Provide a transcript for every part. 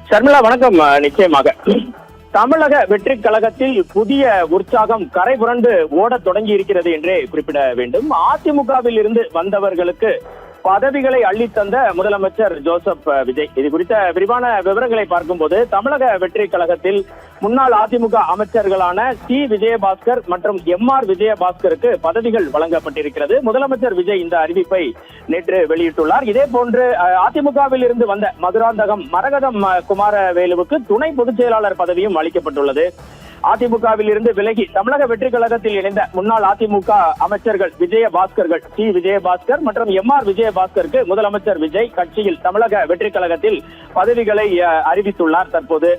ஷர்மிளா வணக்கம். நிச்சயமாக தமிழக வெற்றி கழகத்தில் புதிய உற்சாகம் கரை புரண்டு ஓடத் தொடங்கி இருக்கிறது என்றே குறிப்பிட வேண்டும். அதிமுகவில் இருந்து வந்தவர்களுக்கு பதவிகளை அள்ளித்தந்த முதலமைச்சர் ஜோசப் விஜய். இது குறித்த விரிவான விவரங்களை பார்க்கும்போது தமிழக வெற்றி கழகத்தில் முன்னாள் அதிமுக அமைச்சர்களான சி விஜயபாஸ்கர் மற்றும் MR விஜயபாஸ்கருக்கு பதவிகள் வழங்கப்பட்டிருக்கிறது. முதலமைச்சர் விஜய் இந்த அறிவிப்பை நேற்று வெளியிட்டுள்ளார். இதே போன்று அதிமுகவில் இருந்து வந்த மதுராந்தகம் மரகதம் குமாரவேலுவுக்கு துணை பொதுச் செயலாளர் பதவியும் அளிக்கப்பட்டுள்ளது. அதிமுகவில் இருந்து விலகி தமிழக வெற்றி கழகத்தில் இணைந்த முன்னாள் அதிமுக அமைச்சர்கள் விஜயபாஸ்கர்கள் சி விஜயபாஸ்கர் மற்றும் MR விஜயபாஸ்கருக்கு முதலமைச்சர் விஜய் கட்சியில் தமிழக வெற்றி கழகத்தில் பதவிகளை அறிவித்துள்ளார். தற்போது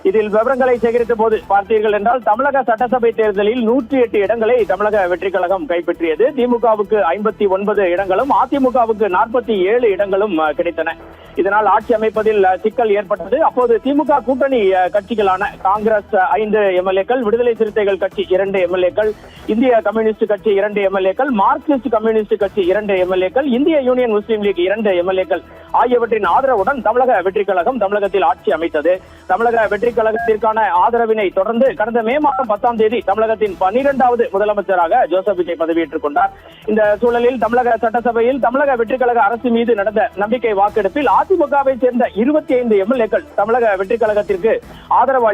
இதில் விவரங்களை சேகரித்த போது பார்த்தீர்கள் என்றால் தமிழக சட்டசபை தேர்தலில் 108 இடங்களை தமிழக வெற்றி கழகம் கைப்பற்றியது. திமுகவுக்கு 59 இடங்களும் அதிமுகவுக்கு 47 இடங்களும் கிடைத்தன. இதனால் ஆட்சி அமைப்பதில் சிக்கல் ஏற்பட்டது. அப்போது திமுக கூட்டணி கட்சிகளான காங்கிரஸ் 5 MLAக்கள், விடுதலை சிறுத்தைகள் கட்சி 2 MLAக்கள், இந்திய கம்யூனிஸ்ட் கட்சி 2 MLAக்கள், மார்க்சிஸ்ட் கம்யூனிஸ்ட் கட்சி 2 MLAக்கள், இந்திய யூனியன் முஸ்லீம் லீக் 2 MLAக்கள் ஆகியவற்றின் ஆதரவுடன் தமிழக வெற்றி கழகம் தமிழகத்தில் ஆட்சி அமைத்தது. தமிழக வெற்றி கழகத்திற்கான ஆதரவினை தொடர்ந்து கடந்த மே மாதம் 10ஆம் தேதி தமிழகத்தின் 12வது முதலமைச்சராக ஜோசப் விஜய் பதவியேற்றுக் கொண்டார். இந்த சூழலில் தமிழக சட்டசபையில் தமிழக வெற்றி கழக அரசு மீது நடந்த நம்பிக்கை வாக்கெடுப்பில் அதிமுகவை சேர்ந்த 25 MLAக்கள் தமிழக வெற்றி கழகத்திற்கு ஆதரவு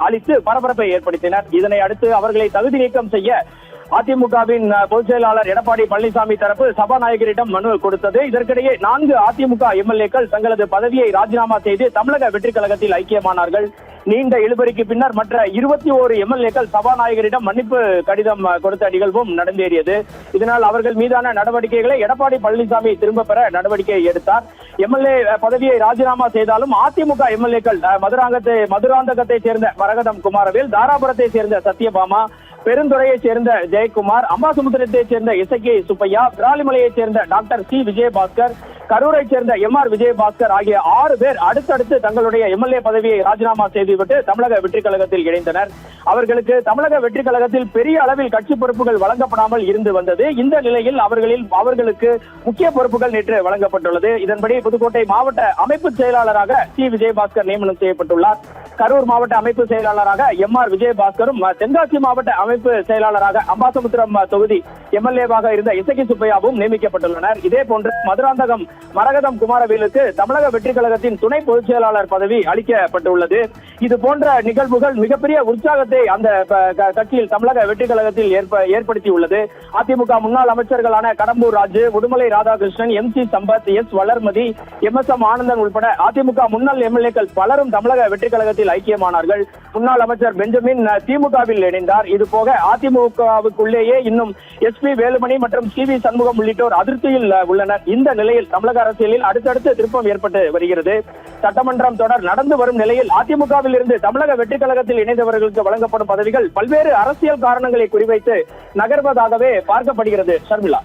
அளித்து பரபரப்பை ஏற்படுத்தினர். இதனை அடுத்து அவர்களை தகுதி நீக்கம் செய்ய அதிமுகவின் பொதுச் செயலாளர் எடப்பாடி பழனிசாமி தரப்பு சபாநாயகரிடம் மனு கொடுத்தது. இதற்கிடையே 4 அதிமுக MLAக்கள் தங்களது பதவியை ராஜினாமா செய்து தமிழக வெற்றி கழகத்தில் ஐக்கியமானார்கள். நீண்ட இழுபறிக்கு பின்னர் மற்ற 21 MLAக்கள் சபாநாயகரிடம் மன்னிப்பு கடிதம் கொடுத்த நிகழ்வும் நடந்தேறியது. இதனால் அவர்கள் மீதான நடவடிக்கைகளை எடப்பாடி பழனிசாமி திரும்ப பெற நடவடிக்கை எடுத்தார். MLA பதவியை ராஜினாமா செய்தாலும் அதிமுக MLAக்கள் மதுராந்தகத்தை சேர்ந்த மரகதம் குமாரவேல், தாராபுரத்தை சேர்ந்த சத்யபாமா, பெருந்துறையை சேர்ந்த ஜெயக்குமார், அம்பாசமுத்திரத்தை சேர்ந்த இசக்கி சுப்பையா, விராலிமலையை சேர்ந்த டாக்டர் சி விஜயபாஸ்கர், கரூரை சேர்ந்த MR விஜயபாஸ்கர் ஆகிய 6 பேர் அடுத்தடுத்து தங்களுடைய MLA பதவியை ராஜினாமா செய்துவிட்டு தமிழக வெற்றி கழகத்தில் இணைந்தனர். அவர்களுக்கு தமிழக வெற்றி கழகத்தில் பெரிய அளவில் கட்சி பொறுப்புகள் வழங்கப்படாமல் இருந்து வந்தது. இந்த நிலையில் அவர்களுக்கு முக்கிய பொறுப்புகள் நேற்று வழங்கப்பட்டுள்ளது. இதன்படி புதுக்கோட்டை மாவட்ட அமைப்பு செயலாளராக சி விஜயபாஸ்கர் நியமனம் செய்யப்பட்டுள்ளார். கரூர் மாவட்ட அமைப்பு செயலாளராக MR விஜயபாஸ்கரும், தென்காசி மாவட்ட அமைப்பு செயலாளராக அம்பாசமுத்திரம் தொகுதி MLAவாக இருந்த இசக்கி சுப்பையாவும் நியமிக்கப்பட்டுள்ளனர். இதே போன்று மதுராந்தகம் மரகதம் குமாரவேலுக்கு தமிழக வெற்றி கழகத்தின் துணை பொதுச் செயலாளர் பதவி அளிக்கப்பட்டுள்ளது. இது போன்ற நிகழ்வுகள் மிகப்பெரிய உற்சாகத்தை அந்த கட்சியில் தமிழக வெற்றி கழகத்தில் ஏற்படுத்தியுள்ளது. அதிமுக முன்னாள் அமைச்சர்களான Kadambur Raju, Udumalai Radhakrishnan, MC Sampath, S Valarmathi, MSM Anandan உட்பட அதிமுக முன்னாள் MLAக்கள் பலரும் தமிழக வெற்றி கழகத்தில் ஐக்கியமானார்கள். முன்னாள் அமைச்சர் பெஞ்சமின் திமுகவில் இணைந்தார். இது போக அதிமுகவுக்குள்ளேயே இன்னும் SP வேலுமணி மற்றும் CV சண்முகம் உள்ளிட்டோர் அதிருப்தியில் உள்ளனர். இந்த நிலையில் தமிழக அரசியலில் அடுத்தடுத்து திருப்பம் ஏற்பட்டு வருகிறது. சட்டமன்றம் தொடர் நடந்து வரும் நிலையில் அதிமுகவில் இருந்து தமிழக வெற்றி கழகத்தில் இணைந்தவர்களுக்கு வழங்கப்படும் பதவிகள் பல்வேறு அரசியல் காரணங்களை குறிவைத்து நகர்வதாகவே பார்க்கப்படுகிறது. ஷர்மிளா.